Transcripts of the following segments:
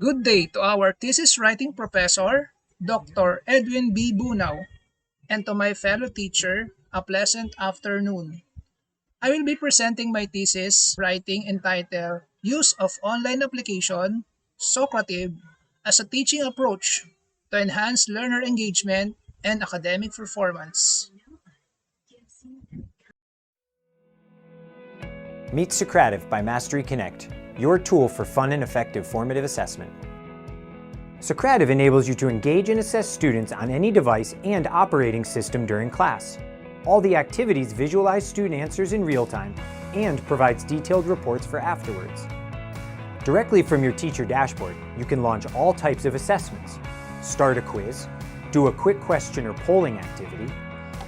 Good day to our thesis writing professor, Dr. Edwin B. Bunaw, and to my fellow teacher, a pleasant afternoon. I will be presenting my thesis writing entitled Use of Online Application, Socrative, as a Teaching Approach to Enhance Learner Engagement and Academic Performance. Meet Socrative by Mastery Connect, your tool for fun and effective formative assessment. Socrative enables you to engage and assess students on any device and operating system during class. All the activities visualize student answers in real time and provides detailed reports for afterwards. Directly from your teacher dashboard, you can launch all types of assessments, start a quiz, do a quick question or polling activity,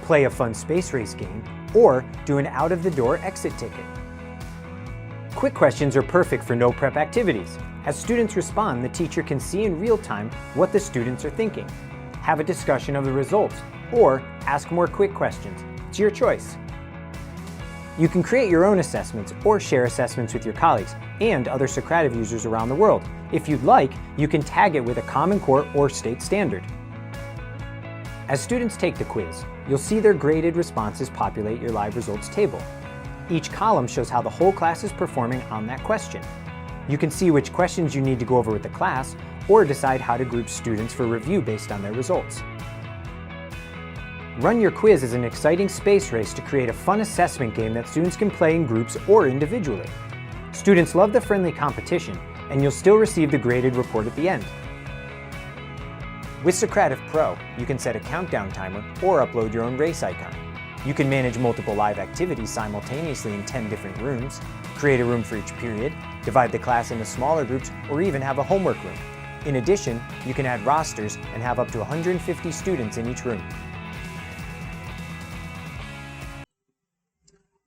play a fun space race game, or do an out-of-the-door exit ticket. Quick questions are perfect for no-prep activities. As students respond, the teacher can see in real time what the students are thinking, have a discussion of the results, or ask more quick questions. It's your choice. You can create your own assessments or share assessments with your colleagues and other Socrative users around the world. If you'd like, you can tag it with a Common Core or state standard. As students take the quiz, you'll see their graded responses populate your live results table. Each column shows how the whole class is performing on that question. You can see which questions you need to go over with the class or decide how to group students for review based on their results. Run Your Quiz is an exciting space race to create a fun assessment game that students can play in groups or individually. Students love the friendly competition, and you'll still receive the graded report at the end. With Socrative Pro, you can set a countdown timer or upload your own race icon. You can manage multiple live activities simultaneously in 10 different rooms, create a room for each period, divide the class into smaller groups, or even have a homework room. In addition, you can add rosters and have up to 150 students in each room.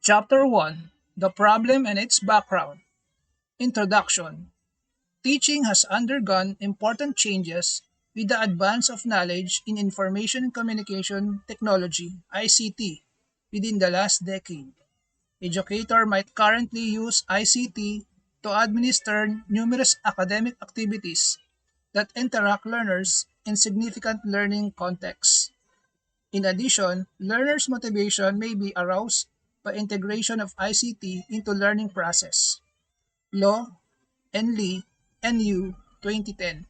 Chapter 1: The Problem and Its Background. Introduction. Teaching has undergone important changes with the advance of knowledge in information and communication technology (ICT) within the last decade. Educator might currently use ICT to administer numerous academic activities that interact learners in significant learning contexts. In addition, learners' motivation may be aroused by integration of ICT into learning process. Law and Lee, NU 2010.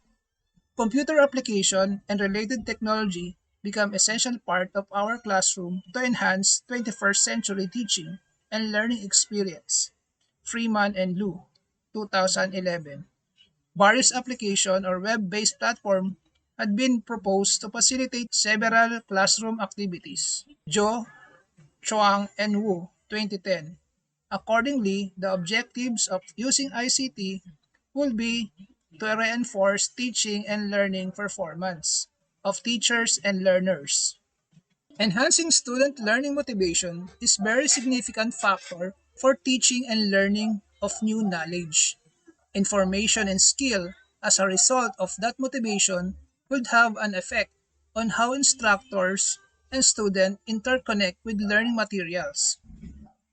Computer application and related technology become essential part of our classroom to enhance 21st century teaching and learning experience. Freeman and Liu, 2011. Various application or web-based platform had been proposed to facilitate several classroom activities. Zhou, Chuang, and Wu, 2010. Accordingly, the objectives of using ICT will be to reinforce teaching and learning performance of teachers and learners. Enhancing student learning motivation is a very significant factor for teaching and learning of new knowledge, information, and skill. As a result of that motivation would have an effect on how instructors and students interconnect with learning materials.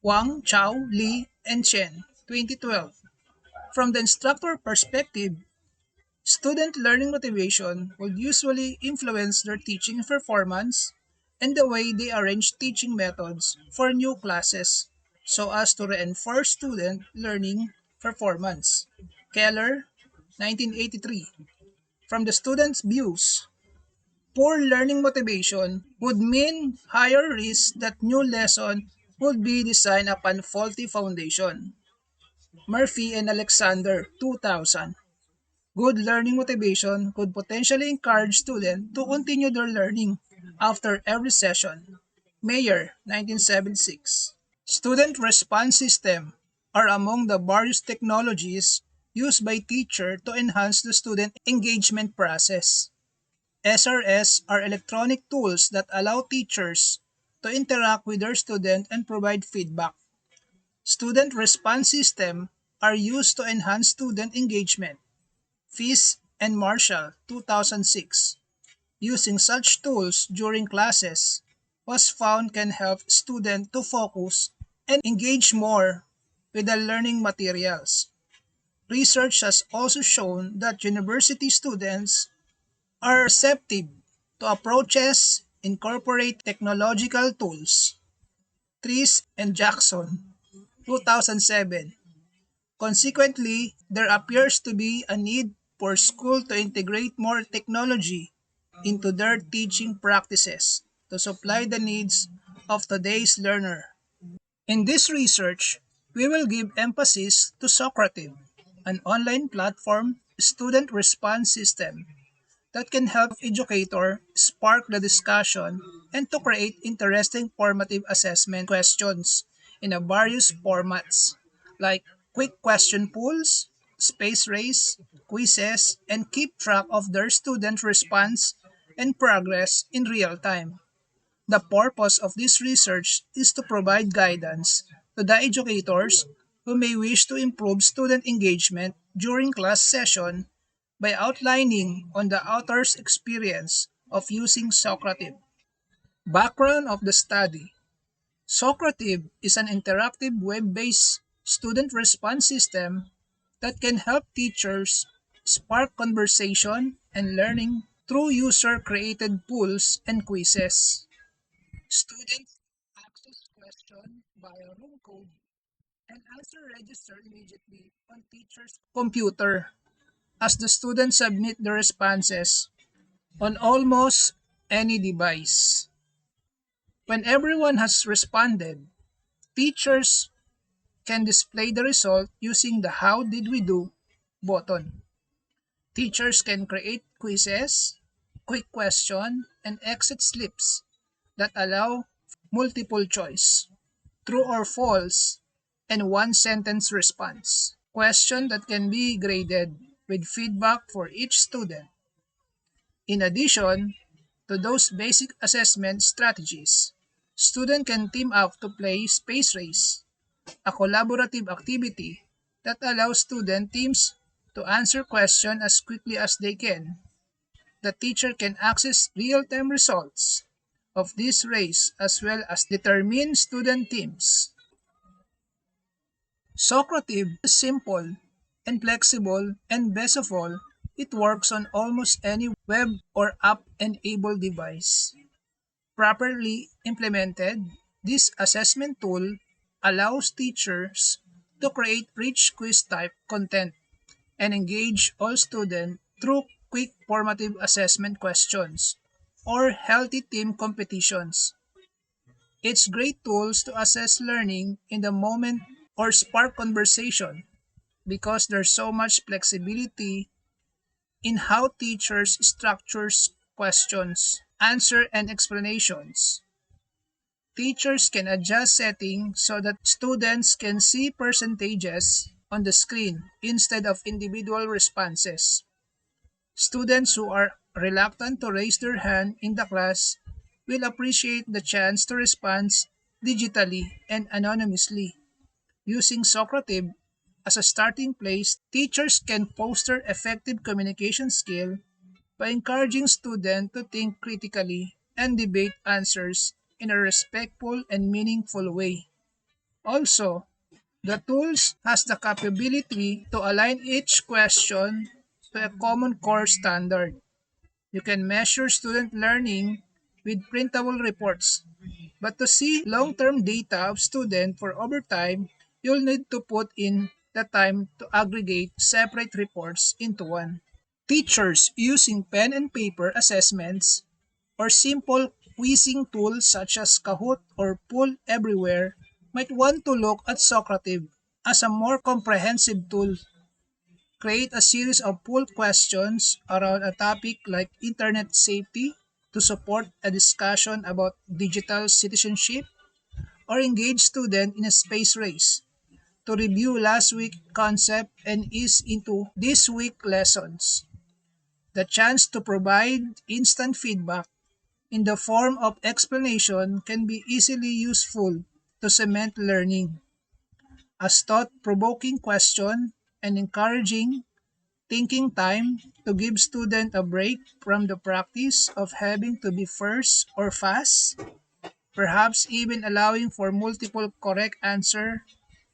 Wang, Chao, Li, and Chen, 2012. From the instructor perspective, student learning motivation will usually influence their teaching performance and the way they arrange teaching methods for new classes so as to reinforce student learning performance. Keller, 1983. From the student's views, poor learning motivation would mean higher risk that new lesson would be designed upon faulty foundation. Murphy and Alexander, 2000. Good learning motivation could potentially encourage students to continue their learning after every session. Mayer, 1976. Student response system are among the various technologies used by teacher to enhance the student engagement process. SRS are electronic tools that allow teachers to interact with their student and provide feedback. Student response system are used to enhance student engagement. Fish and Marshall, 2006. Using such tools during classes was found can help students to focus and engage more with the learning materials. Research has also shown that university students are receptive to approaches incorporate technological tools. Trees and Jackson, 2007. Consequently, there appears to be a need for schools to integrate more technology into their teaching practices to supply the needs of today's learner. In this research, we will give emphasis to Socrative, an online platform student response system that can help educator spark the discussion and to create interesting formative assessment questions in a various formats like quick question pools, space race, quizzes, and keep track of their student response and progress in real time. The purpose of this research is to provide guidance to the educators who may wish to improve student engagement during class session by outlining on the author's experience of using Socrative. Background of the study. Socrative is an interactive web-based student response system that can help teachers spark conversation and learning through user-created polls and quizzes. Students access questions via room code and answer register immediately on teacher's computer as the students submit the responses on almost any device. When everyone has responded, teachers can display the result using the How Did We Do button. Teachers can create quizzes, quick question, and exit slips that allow multiple choice, true or false, and one sentence response. Question that can be graded with feedback for each student. In addition to those basic assessment strategies, students can team up to play Space Race, a collaborative activity that allows student teams to answer questions as quickly as they can. The teacher can access real-time results of this race as well as determine student teams. Socrative is simple and flexible, and best of all, it works on almost any web or app-enabled device. Properly implemented, this assessment tool allows teachers to create rich quiz-type content and engage all students through quick formative assessment questions or healthy team competitions. It's great tools to assess learning in the moment or spark conversation because there's so much flexibility in how teachers structures questions, answer and explanations. Teachers can adjust settings so that students can see percentages on the screen instead of individual responses. Students who are reluctant to raise their hand in the class will appreciate the chance to respond digitally and anonymously. Using Socrative as a starting place, teachers can foster effective communication skill by encouraging students to think critically and debate answers in a respectful and meaningful way. Also, the tools has the capability to align each question to a common core standard. You can measure student learning with printable reports, but to see long-term data of student for over time, you'll need to put in the time to aggregate separate reports into one. Teachers using pen and paper assessments or simple quizzing tools such as Kahoot or Pool Everywhere might want to look at Socrative as a more comprehensive tool. Create a series of pool questions around a topic like internet safety to support a discussion about digital citizenship or engage students in a space race to review last week concept and ease into this week lessons. The chance to provide instant feedback in the form of explanation can be easily useful to cement learning. As thought-provoking question and encouraging thinking time to give student a break from the practice of having to be first or fast, perhaps even allowing for multiple correct answer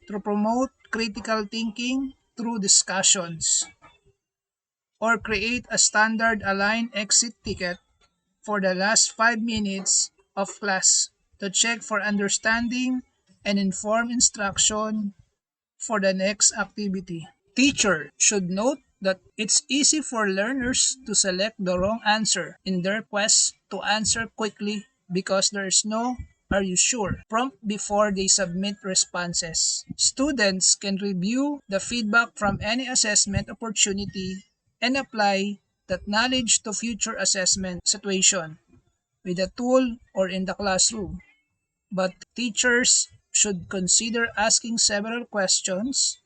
to promote critical thinking through discussions, or create a standard align exit ticket for the last 5 minutes of class to check for understanding and inform instruction for the next activity. Teacher should note that it's easy for learners to select the wrong answer in their quest to answer quickly because there is no "Are you sure?" prompt before they submit responses. Students can review the feedback from any assessment opportunity and apply that knowledge to future assessment situation with a tool or in the classroom. But teachers should consider asking several questions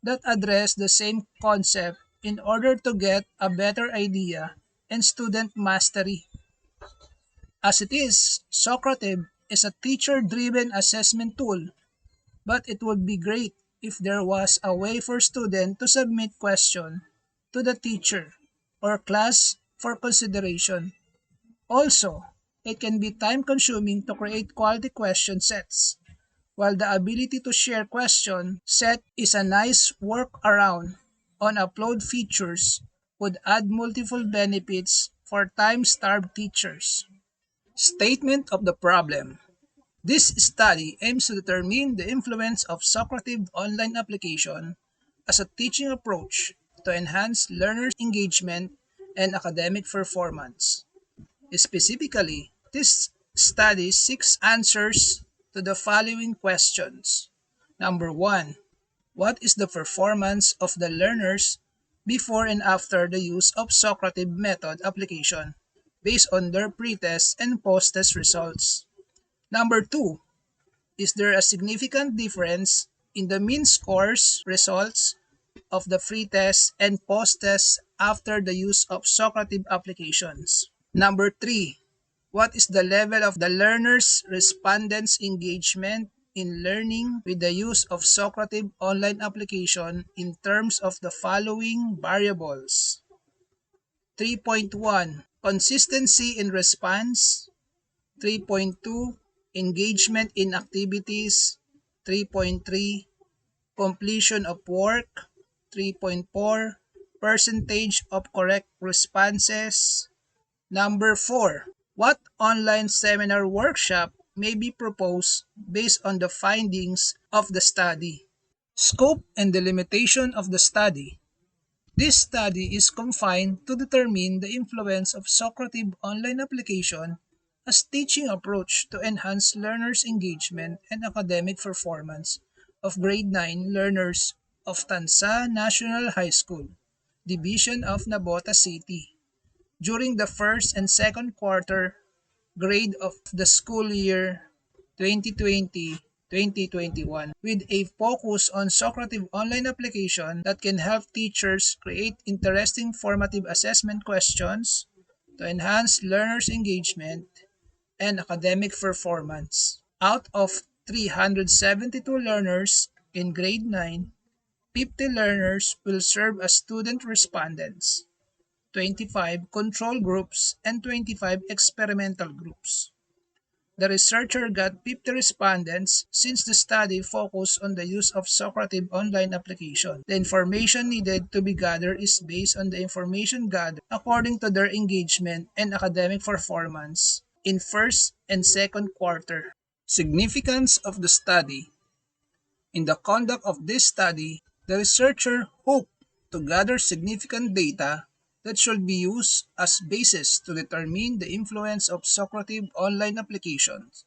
that address the same concept in order to get a better idea and student mastery. As it is, Socrative is a teacher-driven assessment tool, but it would be great if there was a way for students to submit questions to the teacher or class for consideration. Also, it can be time-consuming to create quality question sets, while the ability to share question set is a nice workaround on upload features would add multiple benefits for time-starved teachers. Statement of the problem. This study aims to determine the influence of Socrative online application as a teaching approach to enhance learners' engagement and academic performance. Specifically, this study seeks answers to the following questions. Number 1. What is the performance of the learners before and after the use of Socrative method application based on their pretest and post-test results? Number 2. Is there a significant difference in the mean scores results of the pre-test and post-test after the use of Socrative applications? Number 3. What is the level of the learner's respondents' engagement in learning with the use of Socrative online application in terms of the following variables? 3.1. Consistency in response. 3.2. Engagement in activities. 3.3. Completion of work. 3.4. Percentage of correct responses. Number 4. What online seminar workshop may be proposed based on the findings of the study? Scope and the limitation of the study. This study is confined to determine the influence of Socrative online application as teaching approach to enhance learners' engagement and academic performance of grade 9 learners of Tansa National High School, Division of Nabota City, during the first and second quarter grade of the school year 2020-2021 with a focus on Socrative online application that can help teachers create interesting formative assessment questions to enhance learners' engagement and academic performance. Out of 372 learners in grade 9, 50 learners will serve as student respondents, 25 control groups, and 25 experimental groups. The researcher got 50 respondents since the study focused on the use of Socrative online application. The information needed to be gathered is based on the information gathered according to their engagement and academic performance in first and second quarter. Significance of the study. In the conduct of this study, the researcher hoped to gather significant data that should be used as basis to determine the influence of Socrative online applications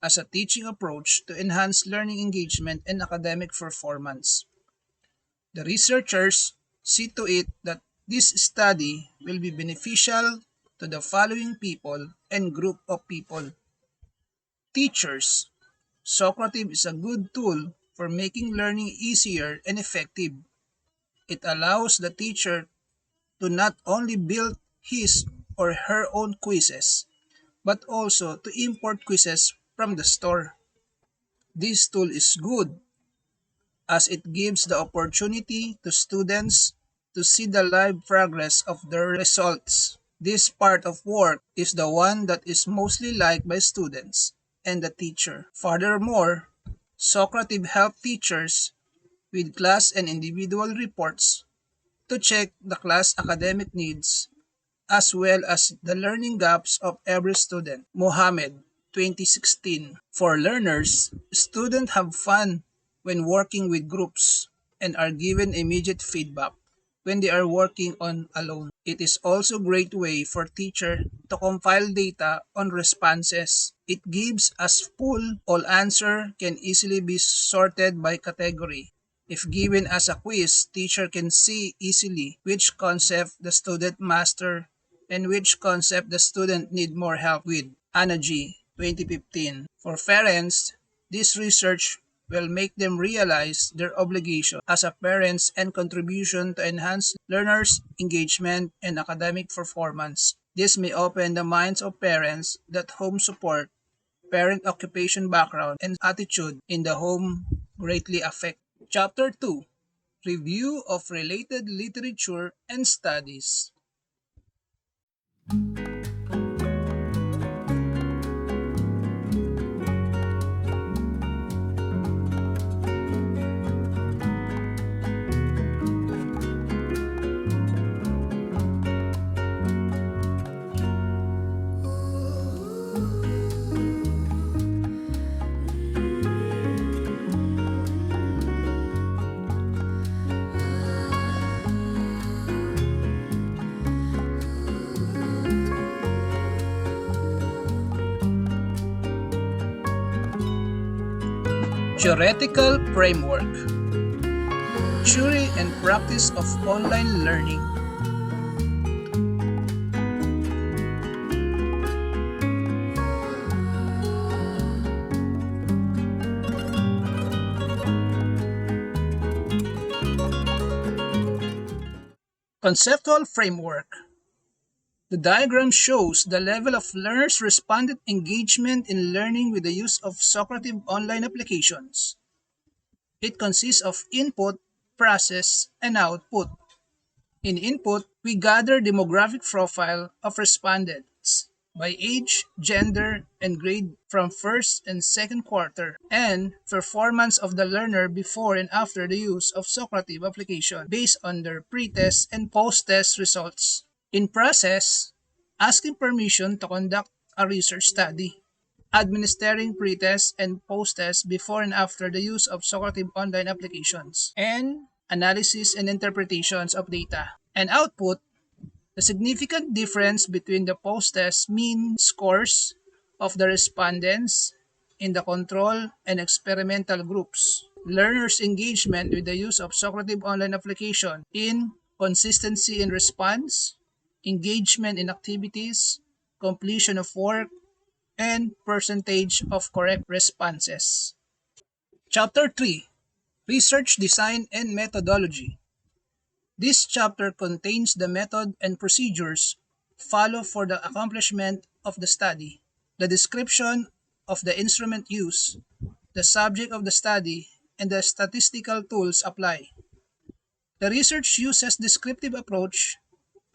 as a teaching approach to enhance learning engagement and academic performance. The researchers see to it that this study will be beneficial to the following people and group of people. Teachers. Socrative is a good tool for making learning easier and effective. It allows the teacher to not only build his or her own quizzes, but also to import quizzes from the store. This tool is good as it gives the opportunity to students to see the live progress of their results. This part of work is the one that is mostly liked by students and the teacher. Furthermore, Socrative helps teachers with class and individual reports to check the class academic needs as well as the learning gaps of every student. Mohammed, 2016. For learners, students have fun when working with groups and are given immediate feedback when they are working on alone. It is also a great way for teacher to compile data on responses. It gives us full all answer can easily be sorted by category. If given as a quiz, teacher can see easily which concept the student master and which concept the student need more help with. Anna G, 2015. For parents, this research will make them realize their obligation as a parents and contribution to enhance learners' engagement and academic performance. This may open the minds of parents that home support, parent occupation background, and attitude in the home greatly affect. Chapter 2. Review of related literature and studies. Theoretical framework. Theory and practice of online learning. Conceptual framework. The diagram shows the level of learners' respondent engagement in learning with the use of Socrative online applications. It consists of input, process, and output. In input, we gather demographic profile of respondents by age, gender, and grade from first and second quarter, and performance of the learner before and after the use of Socrative application based on their pre-test and post-test results. In process, asking permission to conduct a research study, administering pre-test and post-test before and after the use of Socrative online applications, and analysis and interpretations of data. And output, the significant difference between the post-test mean scores of the respondents in the control and experimental groups. Learners' engagement with the use of Socrative online application in consistency in response, engagement in activities, completion of work, and percentage of correct responses. Chapter 3. Research Design and Methodology. This chapter contains the method and procedures followed for the accomplishment of the study, the description of the instrument used, the subject of the study, and the statistical tools applied. The research uses descriptive approach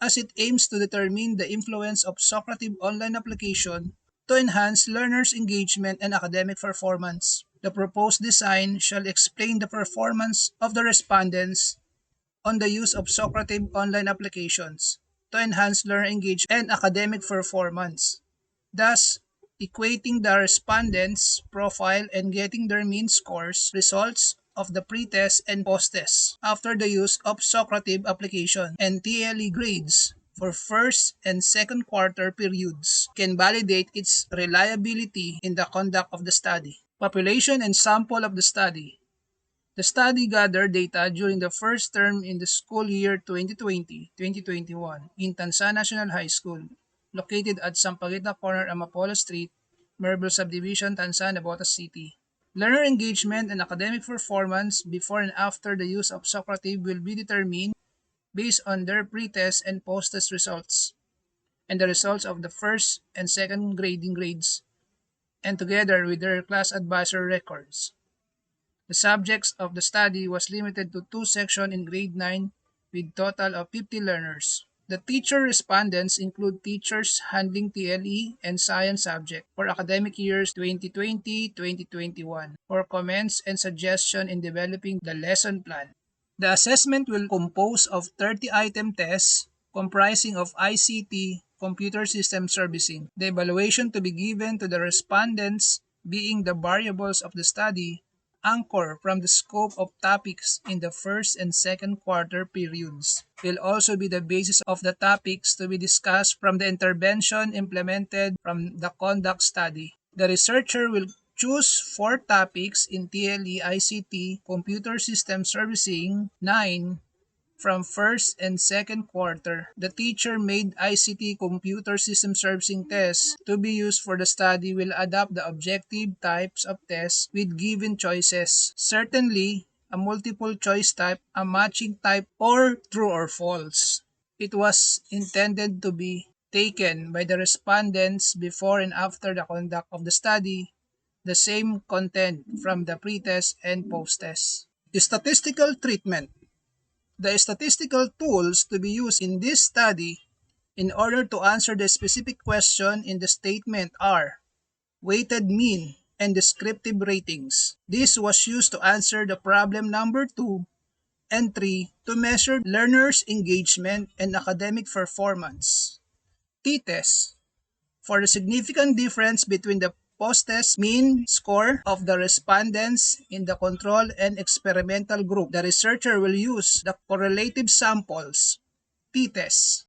as it aims to determine the influence of Socrative online application to enhance learners' engagement and academic performance. The proposed design shall explain the performance of the respondents on the use of Socrative online applications to enhance learner engagement and academic performance, thus equating the respondents' profile and getting their mean scores results of the pre-test and post-test after the use of Socrative application, and TLE grades for first and second quarter periods can validate its reliability in the conduct of the study. Population and sample of the study. The study gathered data during the first term in the school year 2020-2021 in Tansa National High School, located at Sampaguita Corner, Amapola Street, Merville Subdivision, Tansa, Navotas City. Learner engagement and academic performance before and after the use of Socrative will be determined based on their pre-test and post-test results, and the results of the first and second grading grades, and together with their class advisor records. The subjects of the study was limited to two sections in grade 9 with total of 50 learners. The teacher respondents include teachers handling TLE and science subject for academic years 2020-2021 for comments and suggestion in developing the lesson plan. The assessment will compose of 30-item tests comprising of ICT, computer system servicing. The evaluation to be given to the respondents being the variables of the study anchor from the scope of topics in the first and second quarter periods will also be the basis of the topics to be discussed from the intervention implemented from the conduct study. The researcher will choose 4 topics in TLE ICT Computer System Servicing 9 from first and second quarter. The teacher-made ICT computer system servicing tests to be used for the study will adapt the objective types of tests with given choices. Certainly, a multiple choice type, a matching type, or true or false. It was intended to be taken by the respondents before and after the conduct of the study, the same content from the pre-test and post-test. Statistical treatment. The statistical tools to be used in this study in order to answer the specific question in the statement are weighted mean and descriptive ratings. This was used to answer the problem number 2 and 3 to measure learners' engagement and academic performance. T-test for the significant difference between the post-test mean score of the respondents in the control and experimental group. The researcher will use the correlative samples, t-tests,